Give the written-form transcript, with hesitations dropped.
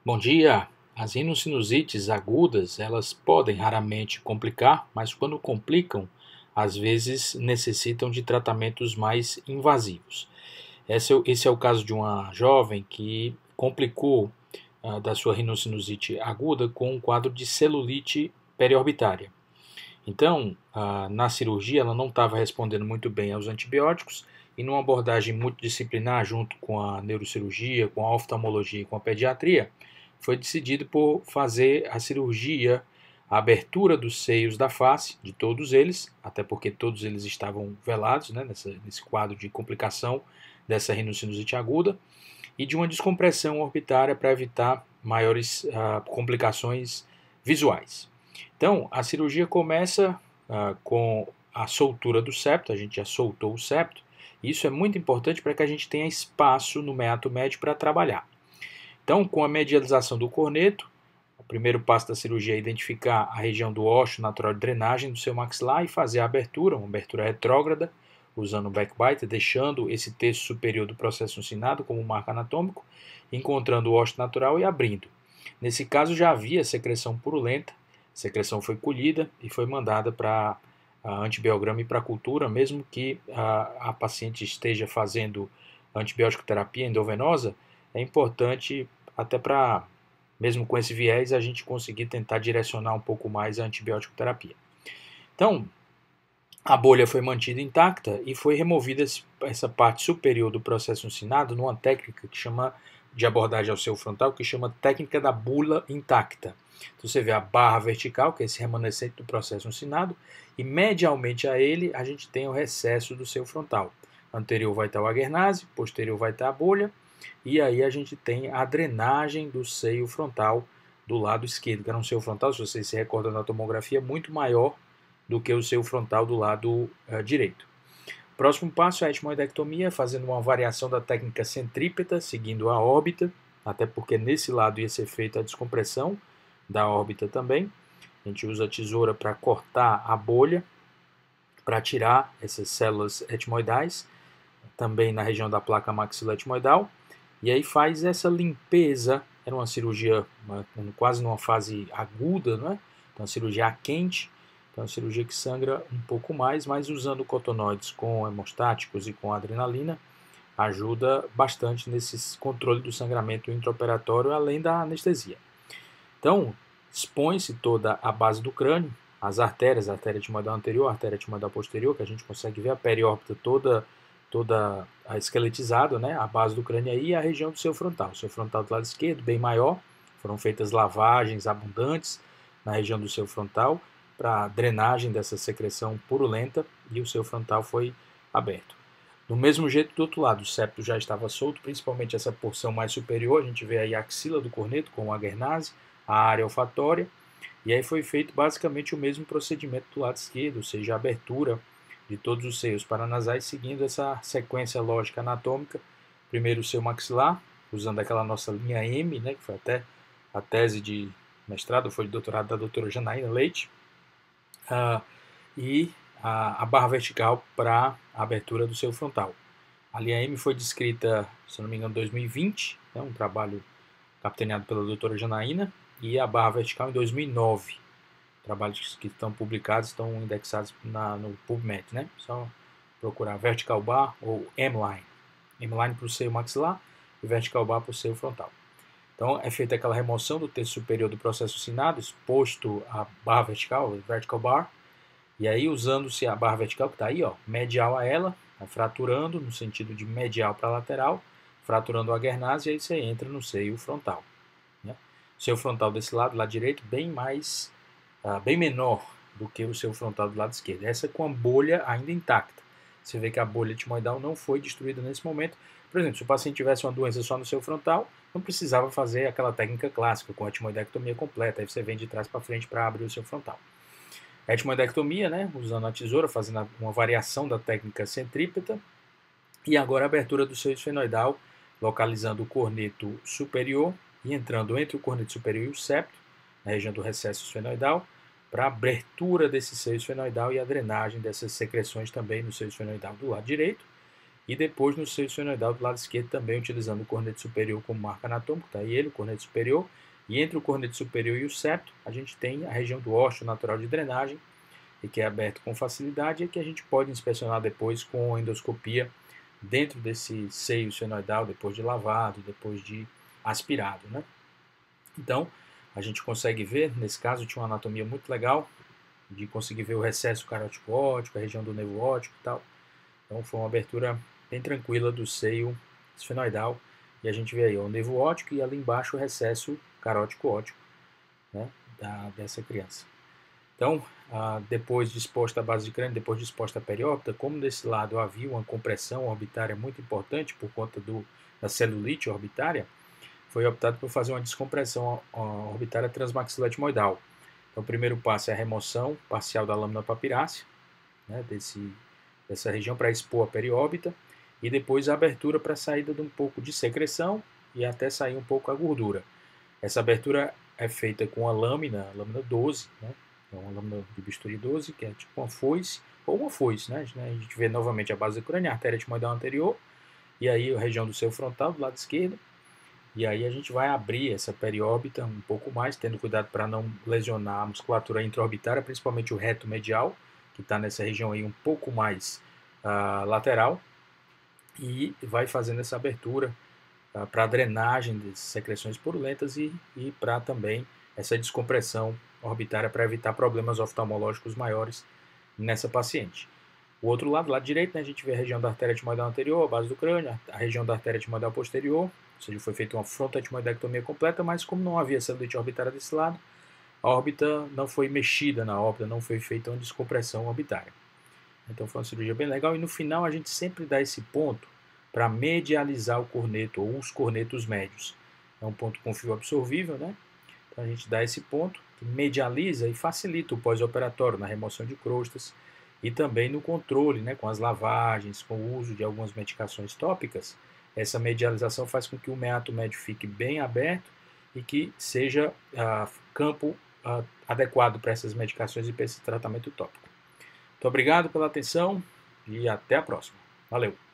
Bom dia! As rinossinusites agudas, elas podem raramente complicar, mas quando complicam, às vezes necessitam de tratamentos mais invasivos. Esse é o caso de uma jovem que complicou da sua rinocinusite aguda com um quadro de celulite periorbitária. Então, na cirurgia, ela não estava respondendo muito bem aos antibióticos e numa abordagem multidisciplinar junto com a neurocirurgia, com a oftalmologia e com a pediatria, foi decidido por fazer a cirurgia, a abertura dos seios da face, de todos eles, até porque todos eles estavam velados, né, nesse quadro de complicação dessa rinocinusite aguda, e de uma descompressão orbitária para evitar maiores complicações visuais. Então, a cirurgia começa com a soltura do septo, a gente já soltou o septo, e isso é muito importante para que a gente tenha espaço no meato médio para trabalhar. Então, com a medialização do corneto, o primeiro passo da cirurgia é identificar a região do ósseo natural de drenagem do seu maxilar e fazer a abertura, uma abertura retrógrada, usando o backbite, deixando esse terço superior do processo uncinado como marco anatômico, encontrando o ósseo natural e abrindo. Nesse caso já havia secreção purulenta, a secreção foi colhida e foi mandada para antibiograma e para cultura, mesmo que a paciente esteja fazendo antibiótico terapia endovenosa, é importante até para, mesmo com esse viés, a gente conseguir tentar direcionar um pouco mais a antibiótico terapia. Então, a bolha foi mantida intacta e foi removida essa parte superior do processo uncinado numa técnica que chama de abordagem ao seio frontal, que chama técnica da bula intacta. Então você vê a barra vertical, que é esse remanescente do processo uncinado, e medialmente a ele a gente tem o recesso do seio frontal. Anterior vai estar o agernase, posterior vai estar a bolha, e aí a gente tem a drenagem do seio frontal do lado esquerdo, que era um seio frontal, se vocês se recordam da tomografia, muito maior do que o seio frontal do lado direito. Próximo passo é a etmoidectomia, fazendo uma variação da técnica centrípeta, seguindo a órbita, até porque nesse lado ia ser feita a descompressão da órbita também. A gente usa a tesoura para cortar a bolha, para tirar essas células etmoidais, também na região da placa maxiloetmoidal, e aí faz essa limpeza. Era uma cirurgia quase numa fase aguda, né? Então, uma cirurgia quente, então uma cirurgia que sangra um pouco mais, mas usando cotonoides com hemostáticos e com adrenalina, ajuda bastante nesse controle do sangramento intraoperatório, além da anestesia. Então, expõe-se toda a base do crânio, as artérias, a artéria etimoidal anterior, a artéria etimoidal posterior, que a gente consegue ver a periórbita toda esqueletizada, né? A base do crânio aí e a região do seio frontal. O seio frontal do lado esquerdo, bem maior, foram feitas lavagens abundantes na região do seio frontal para drenagem dessa secreção purulenta e o seio frontal foi aberto. Do mesmo jeito do outro lado, o septo já estava solto, principalmente essa porção mais superior, a gente vê aí a axila do corneto com o agernase, a área olfatória, e aí foi feito basicamente o mesmo procedimento do lado esquerdo, ou seja, a abertura de todos os seios paranasais, seguindo essa sequência lógica anatômica. Primeiro o seio maxilar, usando aquela nossa linha M, né, que foi até a tese de mestrado, foi de doutorado da doutora Janaína Leite, e a barra vertical para a abertura do seio frontal. A linha M foi descrita, se não me engano, em 2020, né, um trabalho capitaneado pela doutora Janaína, e a barra vertical em 2009. Trabalhos que estão publicados, estão indexados no PubMed, né? Só procurar Vertical Bar ou M-Line. M-Line para o seio maxilar e Vertical Bar para o seio frontal. Então, é feita aquela remoção do terço superior do processo uncinado, exposto à barra vertical, Vertical Bar, e aí usando-se a barra vertical que está aí, ó, medial a ela, fraturando no sentido de medial para lateral, fraturando o agernase, e aí você entra no seio frontal. Né? O seio frontal desse lado direito, bem menor do que o seio frontal do lado esquerdo. Essa com a bolha ainda intacta. Você vê que a bolha etimoidal não foi destruída nesse momento. Por exemplo, se o paciente tivesse uma doença só no seio frontal, não precisava fazer aquela técnica clássica com a etimoidectomia completa. Aí você vem de trás para frente para abrir o seio frontal. A etimoidectomia, né, usando a tesoura, fazendo uma variação da técnica centrípeta. E agora a abertura do seio esfenoidal, localizando o corneto superior e entrando entre o corneto superior e o septo, na região do recesso esfenoidal, para a abertura desse seio esfenoidal e a drenagem dessas secreções também no seio esfenoidal do lado direito. e depois no seio senoidal do lado esquerdo também utilizando o cornete superior como marca anatômica, tá aí ele, o cornete superior, e entre o cornete superior e o septo a gente tem a região do ósseo natural de drenagem, e que é aberto com facilidade e que a gente pode inspecionar depois com endoscopia dentro desse seio senoidal, depois de lavado, depois de aspirado, né? Então, a gente consegue ver, nesse caso tinha uma anatomia muito legal, de conseguir ver o recesso carótico óptico, a região do nervo óptico e tal. Então foi uma abertura bem tranquila do seio esfenoidal. E a gente vê aí ó, o nervo óptico e ali embaixo o recesso carótico óptico, né, dessa criança. Então, depois disposta a base de crânio, depois disposta a periópita, como desse lado havia uma compressão orbitária muito importante por conta da celulite orbitária, foi optado por fazer uma descompressão orbitária transmaxilar etmoidal. Então, o primeiro passo é a remoção parcial da lâmina papirácea, né, dessa região para expor a periórbita, e depois a abertura para a saída de um pouco de secreção e até sair um pouco a gordura. Essa abertura é feita com a lâmina 12, né, é uma lâmina de bisturi 12, que é tipo uma foice, ou uma foice, né, a gente vê novamente a base da crânio, a artéria etmoidal anterior, e aí a região do seio frontal, do lado esquerdo, e aí a gente vai abrir essa periórbita um pouco mais, tendo cuidado para não lesionar a musculatura intraorbitária, principalmente o reto medial, que está nessa região aí um pouco mais lateral, e vai fazendo essa abertura para a drenagem de secreções purulentas e para também essa descompressão orbitária para evitar problemas oftalmológicos maiores nessa paciente. O outro lado, lado direito, né, a gente vê a região da artéria etmoidal anterior, a base do crânio, a região da artéria etmoidal posterior, ou seja, foi feita uma frontoetmoidectomia completa, mas como não havia celulite orbitária desse lado, a órbita não foi mexida na órbita, não foi feita uma descompressão orbitária. Então foi uma cirurgia bem legal e no final a gente sempre dá esse ponto para medializar o corneto ou os cornetos médios. É um ponto com fio absorvível, né? Então a gente dá esse ponto que medializa e facilita o pós-operatório na remoção de crostas e também no controle, né, com as lavagens, com o uso de algumas medicações tópicas. Essa medialização faz com que o meato médio fique bem aberto e que seja campo adequado para essas medicações e para esse tratamento tópico. Muito obrigado pela atenção e até a próxima. Valeu!